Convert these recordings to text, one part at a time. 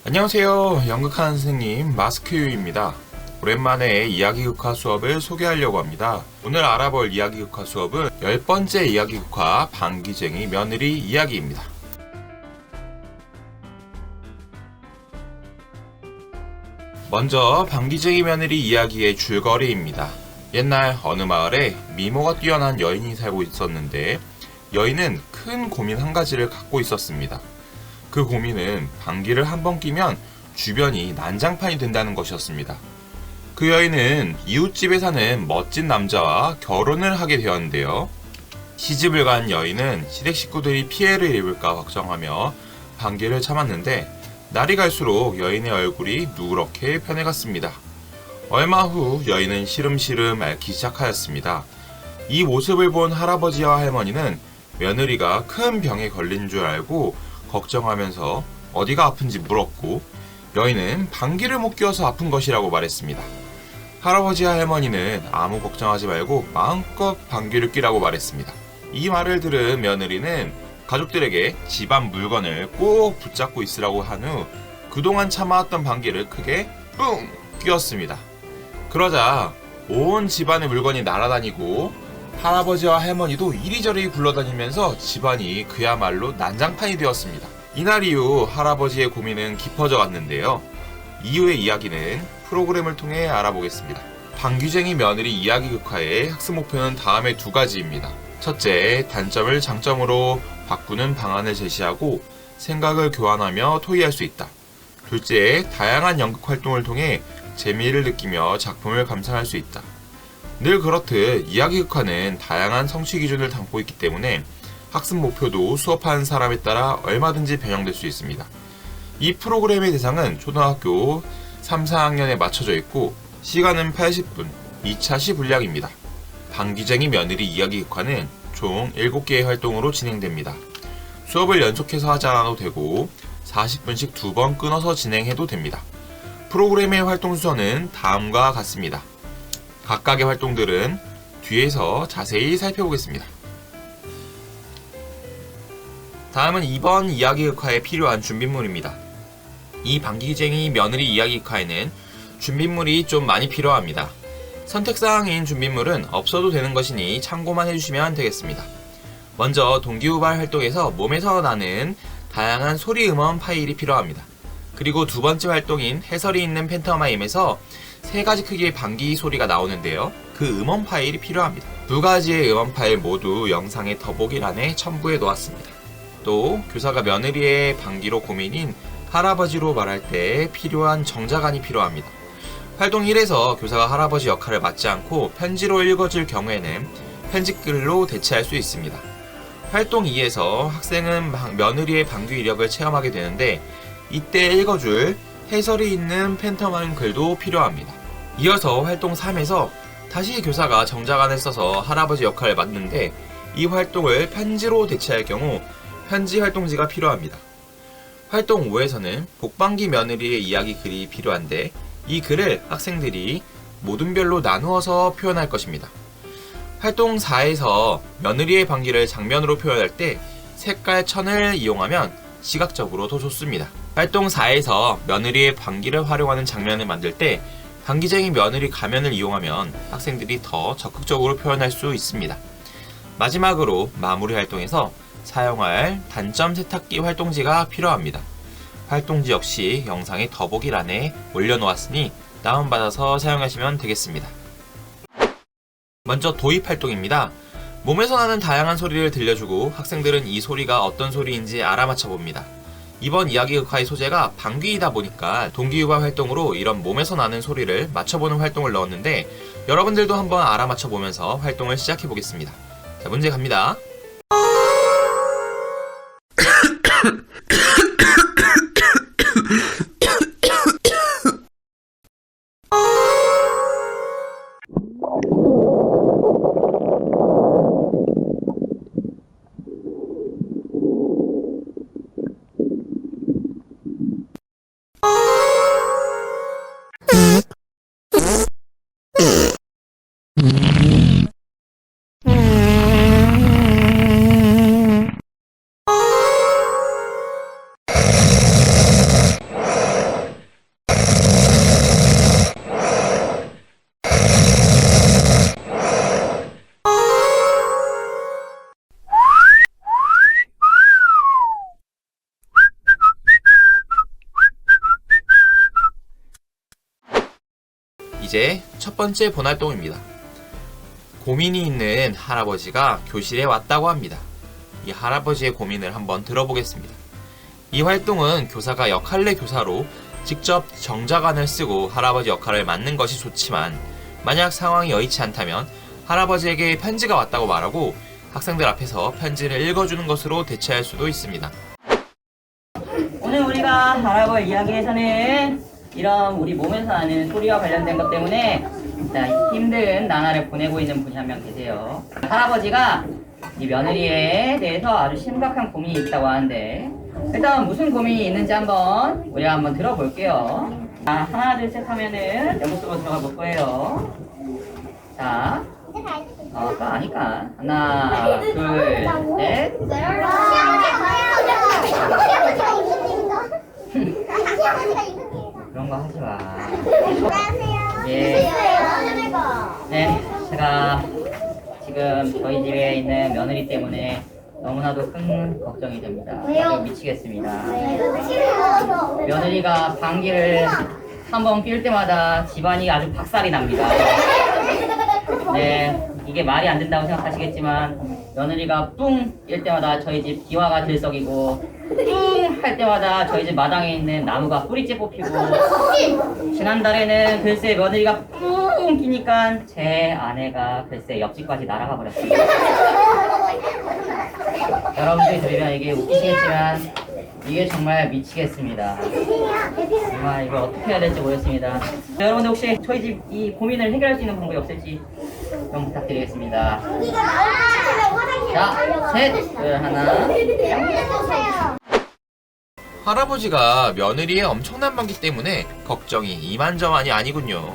안녕하세요. 연극하는 선생님 마스크유입니다. 오랜만에 이야기극화 수업을 소개하려고 합니다. 오늘 알아볼 이야기극화 수업은 10번째 이야기극화 방귀쟁이 며느리 이야기입니다. 먼저 방귀쟁이 며느리 이야기의 줄거리입니다. 옛날 어느 마을에 미모가 뛰어난 여인이 살고 있었는데 여인은 큰 고민 한 가지를 갖고 있었습니다. 그 고민은 방귀를 한 번 뀌면 주변이 난장판이 된다는 것이었습니다. 그 여인은 이웃집에 사는 멋진 남자와 결혼을 하게 되었는데요. 시집을 간 여인은 시댁 식구들이 피해를 입을까 걱정하며 방귀를 참았는데 날이 갈수록 여인의 얼굴이 누렇게 변해갔습니다. 얼마 후 여인은 시름시름 앓기 시작하였습니다. 이 모습을 본 할아버지와 할머니는 며느리가 큰 병에 걸린 줄 알고 걱정하면서 어디가 아픈지 물었고 여인은 방귀를 못 뀌어서 아픈 것이라고 말했습니다. 할아버지와 할머니는 아무 걱정하지 말고 마음껏 방귀를 뀌라고 말했습니다. 이 말을 들은 며느리는 가족들에게 집안 물건을 꼭 붙잡고 있으라고 한 후 그동안 참아왔던 방귀를 크게 뿡 뀌었습니다. 그러자 온 집안의 물건이 날아다니고 할아버지와 할머니도 이리저리 굴러다니면서 집안이 그야말로 난장판이 되었습니다. 이날 이후 할아버지의 고민은 깊어져 갔는데요. 이후의 이야기는 프로그램을 통해 알아보겠습니다. 방귀쟁이 며느리 이야기극화의 학습 목표는 다음의 두 가지입니다. 첫째, 단점을 장점으로 바꾸는 방안을 제시하고 생각을 교환하며 토의할 수 있다. 둘째, 다양한 연극 활동을 통해 재미를 느끼며 작품을 감상할 수 있다. 늘 그렇듯 이야기극화는 다양한 성취 기준을 담고 있기 때문에 학습 목표도 수업하는 사람에 따라 얼마든지 변형될 수 있습니다. 이 프로그램의 대상은 초등학교 3, 4학년에 맞춰져 있고 시간은 80분, 2차 시 분량입니다. 방귀쟁이 며느리 이야기극화는 총 7개의 활동으로 진행됩니다. 수업을 연속해서 하지 않아도 되고 40분씩 2번 끊어서 진행해도 됩니다. 프로그램의 활동 순서는 다음과 같습니다. 각각의 활동들은 뒤에서 자세히 살펴보겠습니다. 다음은 이번 이야기극화에 필요한 준비물입니다. 이 방귀쟁이 며느리 이야기극화에는 준비물이 좀 많이 필요합니다. 선택사항인 준비물은 없어도 되는 것이니 참고만 해주시면 되겠습니다. 먼저 동기유발 활동에서 몸에서 나는 다양한 소리 음원 파일이 필요합니다. 그리고 두 번째 활동인 해설이 있는 팬터마임에서 3가지 크기의 방귀 소리가 나오는데요. 그 음원 파일이 필요합니다. 2가지의 음원 파일 모두 영상의 더보기란에 첨부해 놓았습니다. 또 교사가 며느리의 방귀로 고민인 할아버지로 말할 때 필요한 정자간이 필요합니다. 활동 1에서 교사가 할아버지 역할을 맡지 않고 편지로 읽어줄 경우에는 편지글로 대체할 수 있습니다. 활동 2에서 학생은 며느리의 방귀 이력을 체험하게 되는데 이때 읽어줄 해설이 있는 팬터마임 글도 필요합니다. 이어서 활동 3에서 다시 교사가 정자간을 써서 할아버지 역할을 맡는데 이 활동을 편지로 대체할 경우 편지 활동지가 필요합니다. 활동 5에서는 복방기 며느리의 이야기 글이 필요한데 이 글을 학생들이 모둠별로 나누어서 표현할 것입니다. 활동 4에서 며느리의 방귀를 장면으로 표현할 때 색깔 천을 이용하면 시각적으로 더 좋습니다. 활동 4에서 며느리의 방귀를 활용하는 장면을 만들 때 방귀쟁이 며느리 가면을 이용하면 학생들이 더 적극적으로 표현할 수 있습니다. 마지막으로 마무리 활동에서 사용할 단점 세탁기 활동지가 필요합니다. 활동지 역시 영상의 더보기란에 올려놓았으니 다운받아서 사용하시면 되겠습니다. 먼저 도입 활동입니다. 몸에서 나는 다양한 소리를 들려주고 학생들은 이 소리가 어떤 소리인지 알아맞혀 봅니다. 이번 이야기극화의 소재가 방귀이다 보니까 동기유발 활동으로 이런 몸에서 나는 소리를 맞춰보는 활동을 넣었는데 여러분들도 한번 알아맞혀 보면서 활동을 시작해 보겠습니다. 자, 문제 갑니다. 이제 첫 번째 본활동입니다. 고민이 있는 할아버지가 교실에 왔다고 합니다. 이 할아버지의 고민을 한번 들어보겠습니다. 이 활동은 교사가 역할내 교사로 직접 정자간을 쓰고 할아버지 역할을 맡는 것이 좋지만, 만약 상황이 여의치 않다면 할아버지에게 편지가 왔다고 말하고 학생들 앞에서 편지를 읽어주는 것으로 대체할 수도 있습니다. 오늘 우리가 알아볼 이야기에서는 이런 우리 몸에서 나는 소리와 관련된 것 때문에 힘든 나날을 보내고 있는 분이 한 명 계세요. 할아버지가 이 며느리에 대해서 아주 심각한 고민이 있다고 하는데, 일단 무슨 고민이 있는지 우리가 한번 들어볼게요. 자, 하나 둘 셋 하면은 연구 속으로 들어가 볼 거예요. 자, 아까 아니까 하나 둘 셋. 그런 거 하지 마. 예. 네, 제가 지금 저희 집에 있는 며느리 때문에 너무나도 큰 걱정이 됩니다. 아주 미치겠습니다. 며느리가 방귀를 한번 낄 때마다 집안이 아주 박살이 납니다. 네, 이게 말이 안 된다고 생각하시겠지만 며느리가 뿡 낄 때마다 저희 집 기와가 들썩이고, 뿡 할 때마다 저희 집 마당에 있는 나무가 뿌리째 뽑히고, 지난달에는 글쎄 며느리가 뿡 끼니까 제 아내가 글쎄 옆집까지 날아가 버렸습니다. 여러분들이 들으면 이게 웃기시겠지만 이게 정말 미치겠습니다. 정말 이걸 어떻게 해야 될지 모르겠습니다. 여러분들 혹시 저희 집 이 고민을 해결할 수 있는 방법이 없을지 좀 부탁드리겠습니다. 자, 셋, 둘, 하나. 할아버지가 며느리의 엄청난 방귀 때문에 걱정이 이만저만이 아니군요.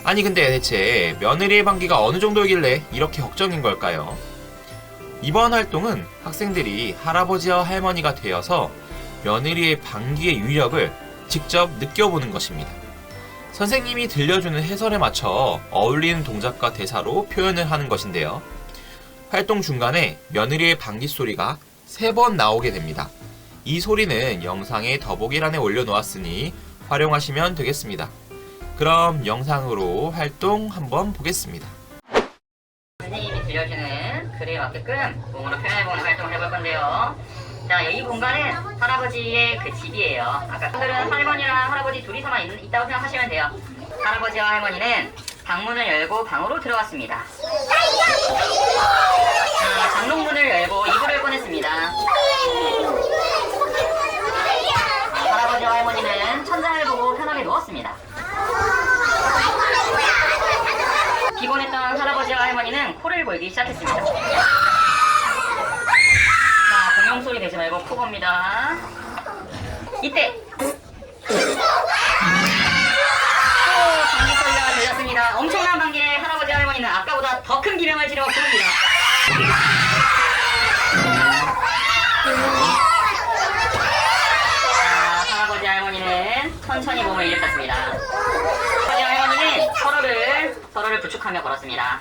아니 근데 대체 며느리의 방귀가 어느 정도이길래 이렇게 걱정인 걸까요? 이번 활동은 학생들이 할아버지와 할머니가 되어서 며느리의 방귀의 위력을 직접 느껴보는 것입니다. 선생님이 들려주는 해설에 맞춰 어울리는 동작과 대사로 표현을 하는 것인데요. 활동 중간에 며느리의 방귀 소리가 3번 나오게 됩니다. 이 소리는 영상의 더보기란에 올려놓았으니 활용하시면 되겠습니다. 그럼 영상으로 활동 한번 보겠습니다. 선생님이 들려주는 글에 맞게끔 몸으로 표현해보는 활동을 해볼 건데요. 자, 이 공간은 할아버지의 그 집이에요. 아까 오늘은 할머니랑 할아버지 둘이서만 있다고 생각하시면 돼요. 할아버지와 할머니는 방문을 열고 방으로 들어갔습니다. 자, 장롱문을 열고 이불을 꺼냈습니다. 할아버지와 할머니는 천장을 보고 편하게 누웠습니다. 피곤했던 할아버지와 할머니는 코를 골기 시작했습니다. 자, 공룡 소리 내지 말고 코 겁니다. 이때 방귀 소리가 들렸습니다. 엄청난 방귀에 할아버지와 할머니는 아까보다 더 큰 기명을 지르고 부릅니다. 자, 할아버지 할머니는 천천히 몸을 일으켰습니다. 할아버지 할머니는 서로를 부축하며 걸었습니다.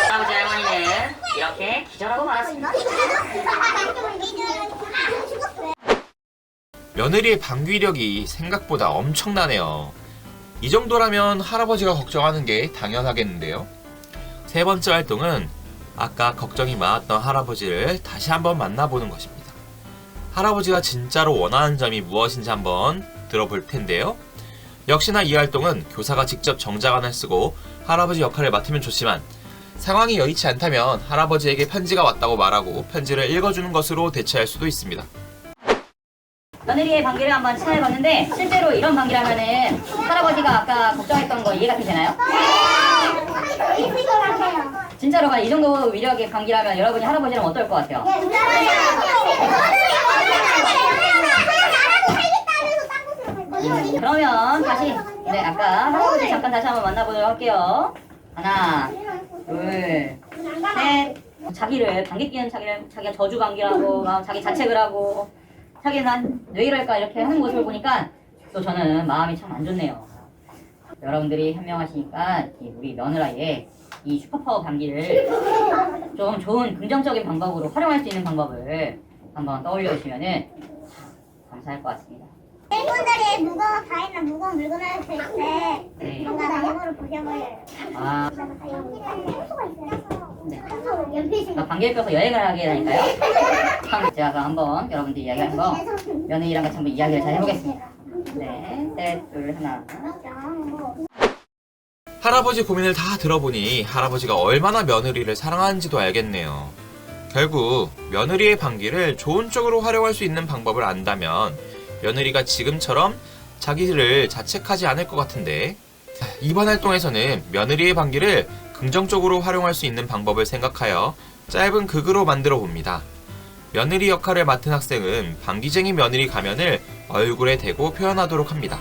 할아버지 할머니는 이렇게 기절하고 말았습니다. 며느리의 방귀력이 생각보다 엄청나네요. 이 정도라면 할아버지가 걱정하는 게 당연하겠는데요. 3번째 활동은 아까 걱정이 많았던 할아버지를 다시 한번 만나보는 것입니다. 할아버지가 진짜로 원하는 점이 무엇인지 한번 들어볼 텐데요. 역시나 이 활동은 교사가 직접 정자간을 쓰고 할아버지 역할을 맡으면 좋지만, 상황이 여의치 않다면 할아버지에게 편지가 왔다고 말하고 편지를 읽어주는 것으로 대체할 수도 있습니다. 며느리의 방귀를 한번 찾아봤는데, 실제로 이런 방귀라면은 할아버지가 아까 걱정했던 거 이해가 되나요? 네! 있을 것 같아요. 진짜로 이 정도 위력의 방귀라면 여러분이 할아버지라면 어떨 것 같아요? 그러면 다시 아까 할아버지 잠깐 다시 한번 만나보도록 할게요. 하나, 둘, 셋. 자기를 방귀 뀌는 자기가 저주 방귀라고 막 자기 자책을 하고, 자기는 난 왜 이럴까 이렇게 하는 모습을 보니까 또 저는 마음이 참 안 좋네요. 여러분들이 현명하시니까 우리 며느라의 이 슈퍼파워 방귀를 좀 좋은 긍정적인 방법으로 활용할 수 있는 방법을 한번 떠올려 주시면은 감사할 것 같습니다. 직원들이 무거운 가위나 무거운 물건을 들 때 네. 뭔가 나무로 부셔버려요. 아, 네. 방귀를 껴서 여행을 하게 되니까요. 제가 그럼 한번 여러분들 이야기하는 거 며느리랑 같이 한번 이야기를 잘 해보겠습니다. 네, 셋, 둘, 하나. 할아버지 고민을 다 들어보니 할아버지가 얼마나 며느리를 사랑하는지도 알겠네요. 결국 며느리의 방귀를 좋은 쪽으로 활용할 수 있는 방법을 안다면 며느리가 지금처럼 자기를 자책하지 않을 것 같은데, 자, 이번 활동에서는 며느리의 방귀를 긍정적으로 활용할 수 있는 방법을 생각하여 짧은 극으로 만들어 봅니다. 며느리 역할을 맡은 학생은 방귀쟁이 며느리 가면을 얼굴에 대고 표현하도록 합니다.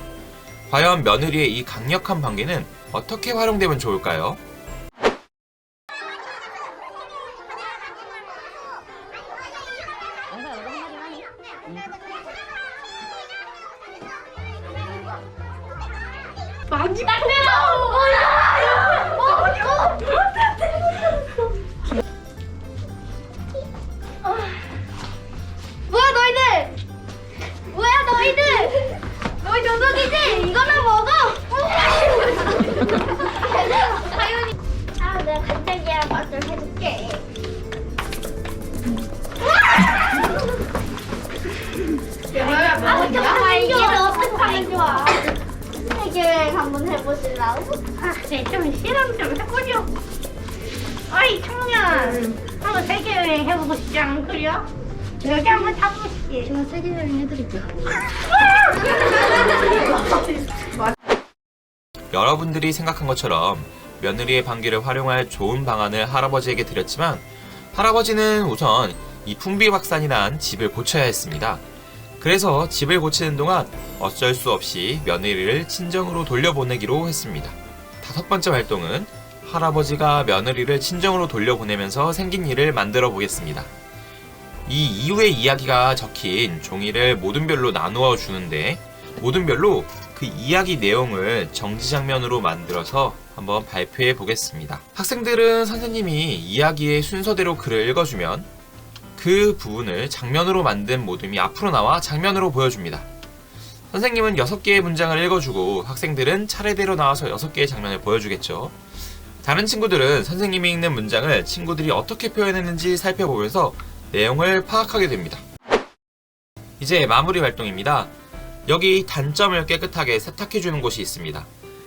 과연 며느리의 이 강력한 방귀는 어떻게 활용되면 좋을까요? 뭐야 너희들? 뭐야 너희들? 너희 녀석이지? 이거나 먹어. 하윤이. 아 내가 간장이랑 맛을 해줄게. 아 잠깐만 이게 어떻게 하면 좋아? 세계 여행 한번 해보실라고? 좀 실험 좀 해보려. 어이 청년, 한번 세계 여행 해보고 싶지 않으려? 여기 한번 타보시게. 제가 세계 여행 해드릴게요. 여러분들이 생각한 것처럼 며느리의 방귀를 활용할 좋은 방안을 할아버지에게 드렸지만 할아버지는 우선 이 풍비박산이 난 집을 고쳐야 했습니다. 그래서 집을 고치는 동안 어쩔 수 없이 며느리를 친정으로 돌려보내기로 했습니다. 5번째 활동은 할아버지가 며느리를 친정으로 돌려보내면서 생긴 일을 만들어 보겠습니다. 이 이후의 이야기가 적힌 종이를 모든 별로 나누어 주는데 모든 별로 그 이야기 내용을 정지장면으로 만들어서 한번 발표해 보겠습니다. 학생들은 선생님이 이야기의 순서대로 글을 읽어주면 그 부분을 장면으로 만든 모둠이 앞으로 나와 장면으로 보여줍니다. 선생님은 6개의 문장을 읽어주고 학생들은 차례대로 나와서 6개의 장면을 보여주겠죠. 다른 친구들은 선생님이 읽는 문장을 친구들이 어떻게 표현했는지 살펴보면서 내용을 파악하게 됩니다. 이제 마무리 활동입니다. 여기 단점을 깨끗하게 세탁해주는 곳이 있습니다.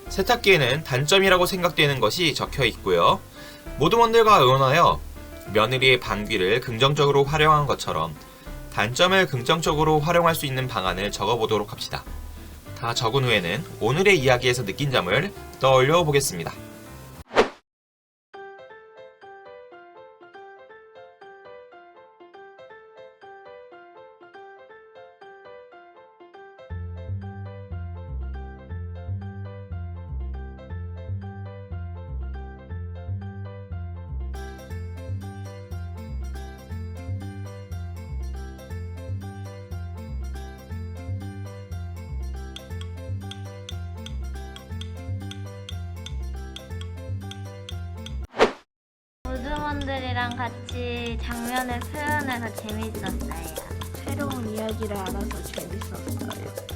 세탁기에는 단점이라고 생각되는 것이 적혀 있고요. 모둠원들과 의논하여 며느리의 방귀를 긍정적으로 활용한 것처럼 단점을 긍정적으로 활용할 수 있는 방안을 적어보도록 합시다. 다 적은 후에는 오늘의 이야기에서 느낀 점을 떠올려 보겠습니다. 모두원들이랑 같이 장면을 표현해서 재밌었어요. 새로운 이야기를 알아서 재밌었어요.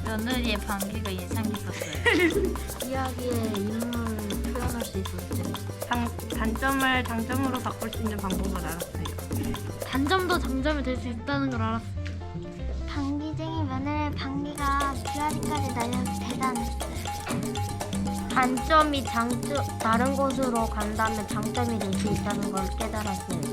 며느리의 방귀가 인상 깊었어요. 이야기의 인물을 표현할 수 있어서 재밌었어요. 단점을 장점으로 바꿀 수 있는 방법을 알았어요. 단점도 장점이 될 수 있다는 걸 알았어요. 방귀쟁이 며느리의 방귀가 귀아리까지 날려서 대단했어요. 단점이 다른 곳으로 간다면 장점이 될 수 있다는 걸 깨달았어요.